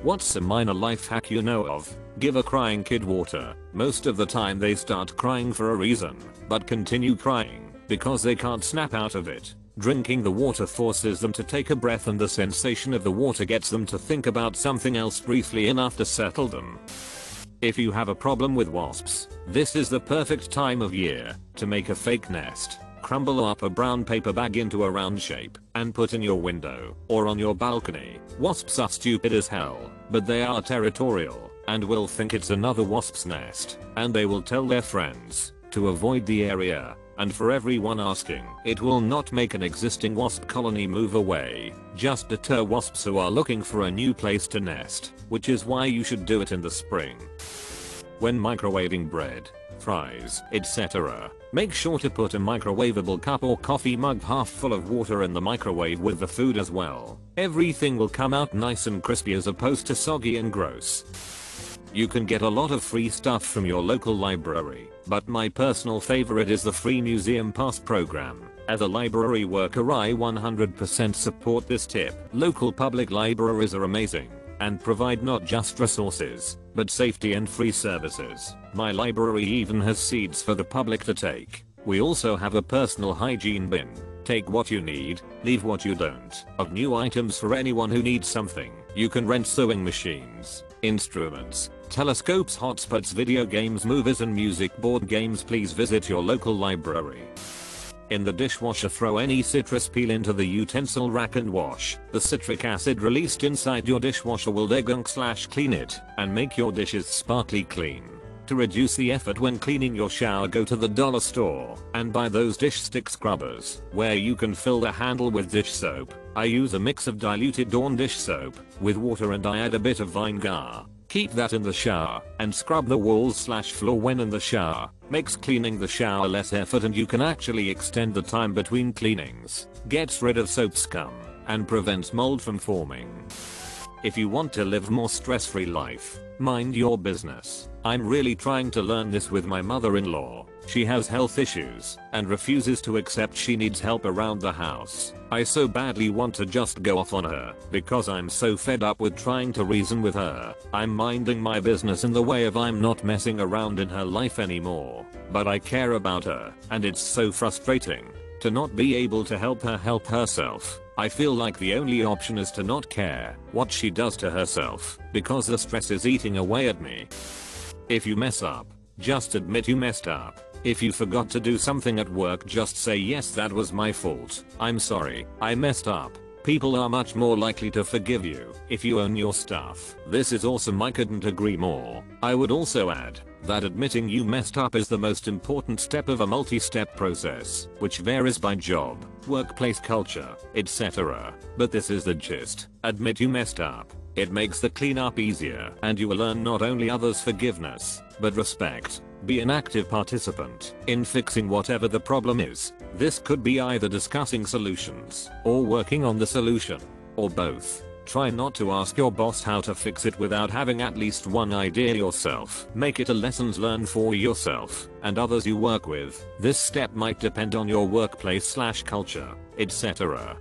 What's a minor life hack you know of? Give a crying kid water. Most of the time they start crying for a reason, but continue crying because they can't snap out of it. Drinking the water forces them to take a breath, and the sensation of the water gets them to think about something else briefly enough to settle them. If you have a problem with wasps, this is the perfect time of year to make a fake nest. Crumble up a brown paper bag into a round shape and put in your window or on your balcony. Wasps are stupid as hell, but they are territorial and will think it's another wasp's nest, and they will tell their friends to avoid the area. And for everyone asking, it will not make an existing wasp colony move away, just deter wasps who are looking for a new place to nest, which is why you should do it in the spring. When microwaving bread, fries, etc., make sure to put a microwavable cup or coffee mug half full of water in the microwave with the food as well. Everything will come out nice and crispy as opposed to soggy and gross. You can get a lot of free stuff from your local library, but my personal favorite is the free museum pass program. As a library worker, I 100% support this tip. Local public libraries are amazing and provide not just resources, but safety and free services. My library even has seeds for the public to take. We also have a personal hygiene bin. Take what you need, leave what you don't. Of new items for anyone who needs something. You can rent sewing machines, instruments, telescopes, hotspots, video games, movies and music, board games. Please visit your local library. In the dishwasher, throw any citrus peel into the utensil rack and wash. The citric acid released inside your dishwasher will degunk/clean it and make your dishes sparkly clean. To reduce the effort when cleaning your shower, go to the dollar store and buy those dish stick scrubbers where you can fill the handle with dish soap. I use a mix of diluted Dawn dish soap with water, and I add a bit of vinegar. Keep that in the shower and scrub the walls/floor when in the shower. Makes cleaning the shower less effort, and you can actually extend the time between cleanings. Gets rid of soap scum and prevents mold from forming. If you want to live more stress-free life, mind your business. I'm really trying to learn this with my mother-in-law. She has health issues and refuses to accept she needs help around the house. I so badly want to just go off on her because I'm so fed up with trying to reason with her. I'm minding my business in the way of I'm not messing around in her life anymore. But I care about her, and it's so frustrating to not be able to help her help herself. I feel like the only option is to not care what she does to herself because the stress is eating away at me. If you mess up, just admit you messed up. If you forgot to do something at work, just say, yes, that was my fault. I'm sorry, I messed up. People are much more likely to forgive you if you own your stuff. This is awesome. I couldn't agree more. I would also add that admitting you messed up is the most important step of a multi-step process, which varies by job, workplace culture, etc. But this is the gist. Admit you messed up. It makes the cleanup easier, and you will earn not only others' forgiveness, but respect. Be an active participant in fixing whatever the problem is. This could be either discussing solutions or working on the solution, or both. Try not to ask your boss how to fix it without having at least one idea yourself. Make it a lessons learned for yourself and others you work with. This step might depend on your workplace/culture, etc.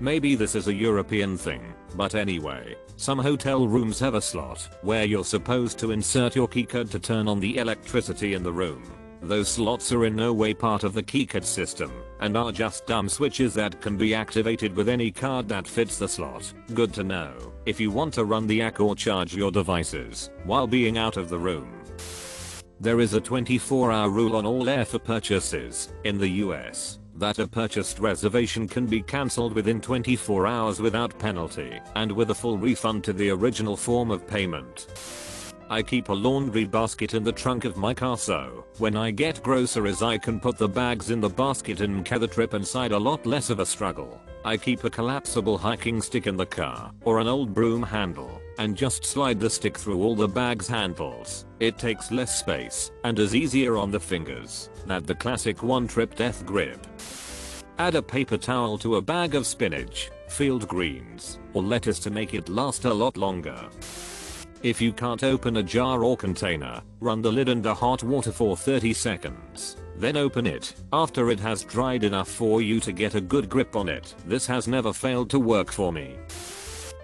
Maybe this is a European thing, but anyway, some hotel rooms have a slot where you're supposed to insert your keycode to turn on the electricity in the room. Those slots are in no way part of the keycode system and are just dumb switches that can be activated with any card that fits the slot. Good to know if you want to run the app or charge your devices while being out of the room. There is a 24-hour rule on all airfare purchases in the US. That a purchased reservation can be cancelled within 24 hours without penalty and with a full refund to the original form of payment. I keep a laundry basket in the trunk of my car, so when I get groceries I can put the bags in the basket and carry the trip inside a lot less of a struggle. I keep a collapsible hiking stick in the car or an old broom handle and just slide the stick through all the bag's handles. It takes less space and is easier on the fingers than the classic one-trip death grip. Add a paper towel to a bag of spinach, field greens, or lettuce to make it last a lot longer. If you can't open a jar or container, run the lid under hot water for 30 seconds. Then open it after it has dried enough for you to get a good grip on it. This has never failed to work for me.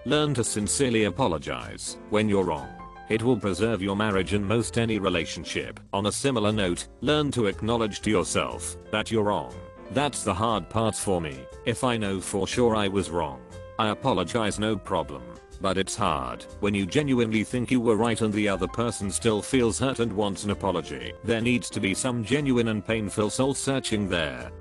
Learn to sincerely apologize when you're wrong. It will preserve your marriage and most any relationship. On a similar note, learn to acknowledge to yourself that you're wrong. That's the hard part for me. If I know for sure I was wrong, I apologize, no problem. But it's hard when you genuinely think you were right and the other person still feels hurt and wants an apology. There needs to be some genuine and painful soul searching there.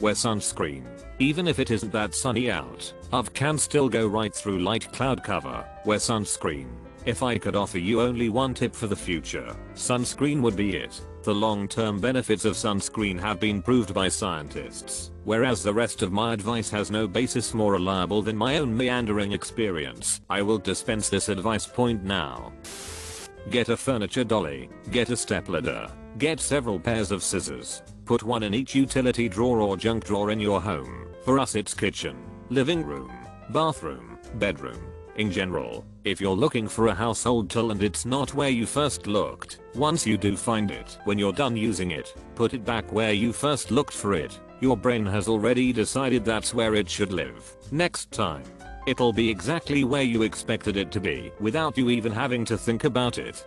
Wear sunscreen. Even if it isn't that sunny out, UV can still go right through light cloud cover. Wear sunscreen. If I could offer you only one tip for the future, sunscreen would be it. The long-term benefits of sunscreen have been proved by scientists, whereas the rest of my advice has no basis more reliable than my own meandering experience. I will dispense this advice point now. Get a furniture dolly, get a stepladder, get several pairs of scissors, put one in each utility drawer or junk drawer in your home. For us it's kitchen, living room, bathroom, bedroom. In general, if you're looking for a household tool and it's not where you first looked, once you do find it, when you're done using it, put it back where you first looked for it. Your brain has already decided that's where it should live. Next time, it'll be exactly where you expected it to be without you even having to think about it.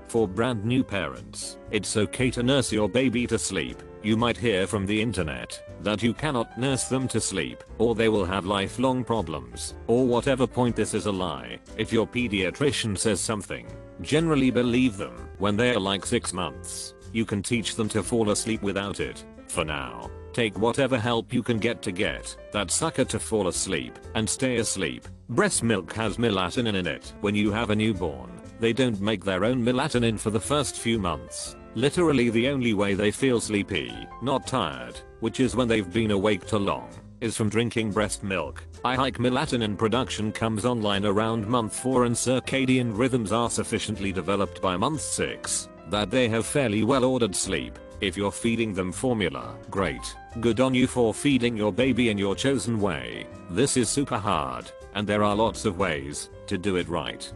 For brand new parents, it's okay to nurse your baby to sleep. You might hear from the internet that you cannot nurse them to sleep, or they will have lifelong problems, or whatever point this is a lie. If your pediatrician says something, generally believe them. When they're like 6 months, you can teach them to fall asleep without it. For now, take whatever help you can get that sucker to fall asleep and stay asleep. Breast milk has melatonin in it. When you have a newborn, they don't make their own melatonin for the first few months. Literally the only way they feel sleepy, not tired, which is when they've been awake too long, is from drinking breast milk. Melatonin production comes online around month 4 and circadian rhythms are sufficiently developed by month 6 that they have fairly well ordered sleep. If you're feeding them formula, great. Good on you for feeding your baby in your chosen way. This is super hard, and there are lots of ways to do it right.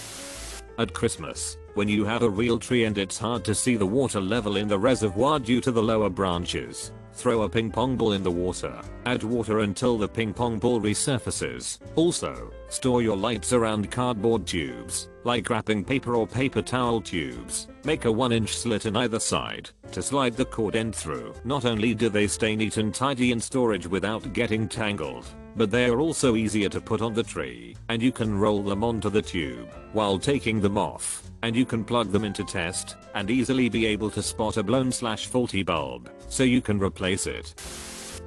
At Christmas, when you have a real tree and it's hard to see the water level in the reservoir due to the lower branches, throw a ping pong ball in the water. Add water until the ping pong ball resurfaces. Also, store your lights around cardboard tubes, like wrapping paper or paper towel tubes. Make a 1-inch slit in either side to slide the cord end through. Not only do they stay neat and tidy in storage without getting tangled, but they are also easier to put on the tree, and you can roll them onto the tube while taking them off, and you can plug them into test and easily be able to spot a blown/faulty bulb so you can replace it.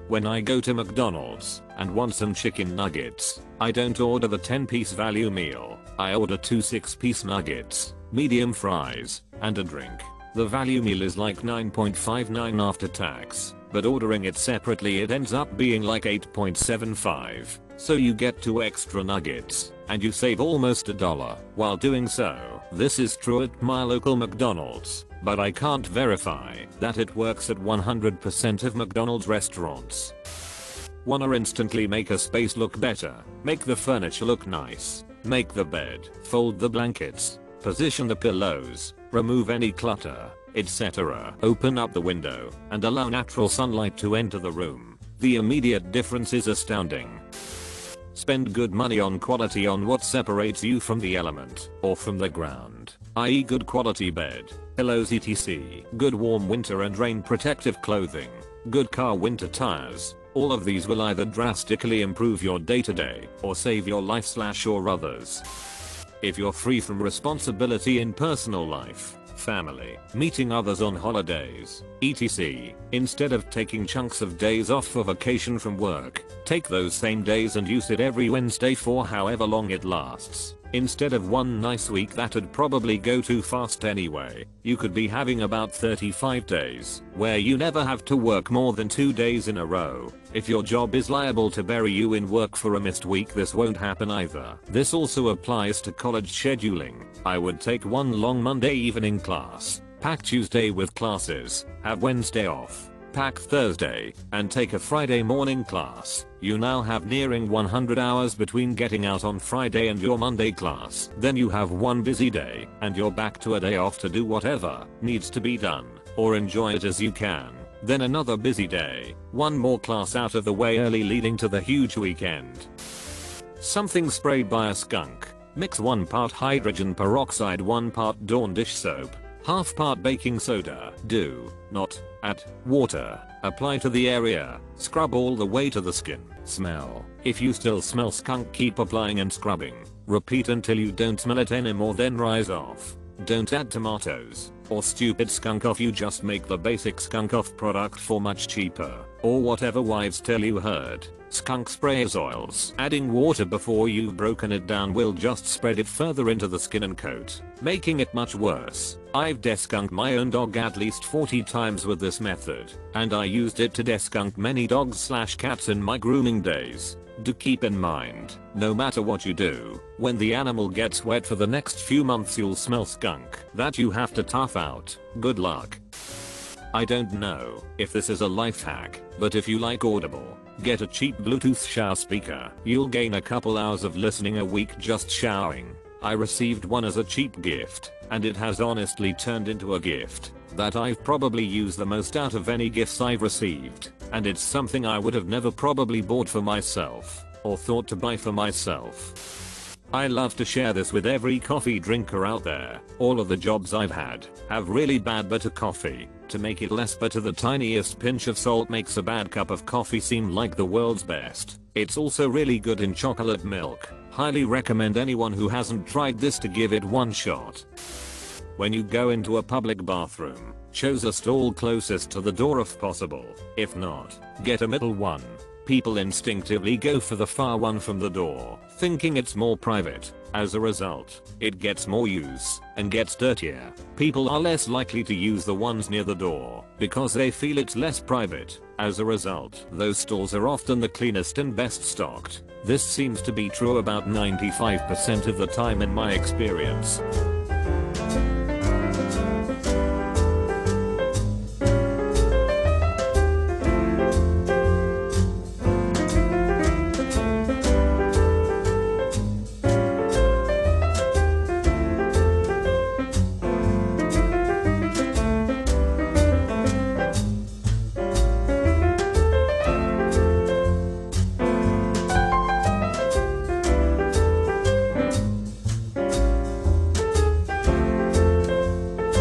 When I go to McDonald's and want some chicken nuggets, I don't order the 10-piece value meal. I order 2 6-piece nuggets, medium fries, and a drink. The value meal is like $9.59 after tax, but ordering it separately it ends up being like $8.75. So you get 2 extra nuggets, and you save almost $1 while doing so. This is true at my local McDonald's, but I can't verify that it works at 100% of McDonald's restaurants. Wanna instantly make a space look better? Make the furniture look nice. Make the bed, fold the blankets, position the pillows, remove any clutter, etc. Open up the window and allow natural sunlight to enter the room. The immediate difference is astounding. Spend good money on quality on what separates you from the element or from the ground, i.e. good quality bed, pillows etc. Good warm winter and rain protective clothing, good car winter tires. All of these will either drastically improve your day-to-day or save your life/or others. If you're free from responsibility in personal life, family, meeting others on holidays, etc. Instead of taking chunks of days off for vacation from work, take those same days and use it every Wednesday for however long it lasts. Instead of one nice week that'd probably go too fast anyway, you could be having about 35 days, where you never have to work more than 2 days in a row. If your job is liable to bury you in work for a missed week, this won't happen either. This also applies to college scheduling. I would take one long Monday evening class, pack Tuesday with classes, have Wednesday off, pack Thursday, and take a Friday morning class. You now have nearing 100 hours between getting out on Friday and your Monday class. Then you have one busy day, and you're back to a day off to do whatever needs to be done, or enjoy it as you can. Then another busy day, one more class out of the way early leading to the huge weekend. Something sprayed by a skunk. Mix 1 part hydrogen peroxide, 1 part Dawn dish soap, half part baking soda. Do not add water. Apply to the area. Scrub all the way to the skin. Smell. If you still smell skunk, keep applying and scrubbing. Repeat until you don't smell it anymore, then rise off. Don't add tomatoes or stupid skunk off. You just make the basic skunk off product for much cheaper, or whatever wives tell you heard. Skunk spray is oils. Adding water before you've broken it down will just spread it further into the skin and coat, making it much worse. I've deskunked my own dog at least 40 times with this method, and I used it to deskunk many dogs/cats in my grooming days. Do keep in mind, no matter what you do, when the animal gets wet for the next few months you'll smell skunk that you have to tough out. Good luck. I don't know if this is a life hack, but if you like Audible, get a cheap Bluetooth shower speaker. You'll gain a couple hours of listening a week just showering. I received one as a cheap gift, and it has honestly turned into a gift that I've probably used the most out of any gifts I've received, and it's something I would have never probably bought for myself, or thought to buy for myself. I love to share this with every coffee drinker out there. All of the jobs I've had have really bad bitter coffee. To make it less bitter, the tiniest pinch of salt makes a bad cup of coffee seem like the world's best. It's also really good in chocolate milk. Highly recommend anyone who hasn't tried this to give it one shot. When you go into a public bathroom, choose a stall closest to the door if possible. If not, get a middle one. People instinctively go for the far one from the door, thinking it's more private. As a result, it gets more use and gets dirtier. People are less likely to use the ones near the door because they feel it's less private. As a result, those stalls are often the cleanest and best stocked. This seems to be true about 95% of the time in my experience.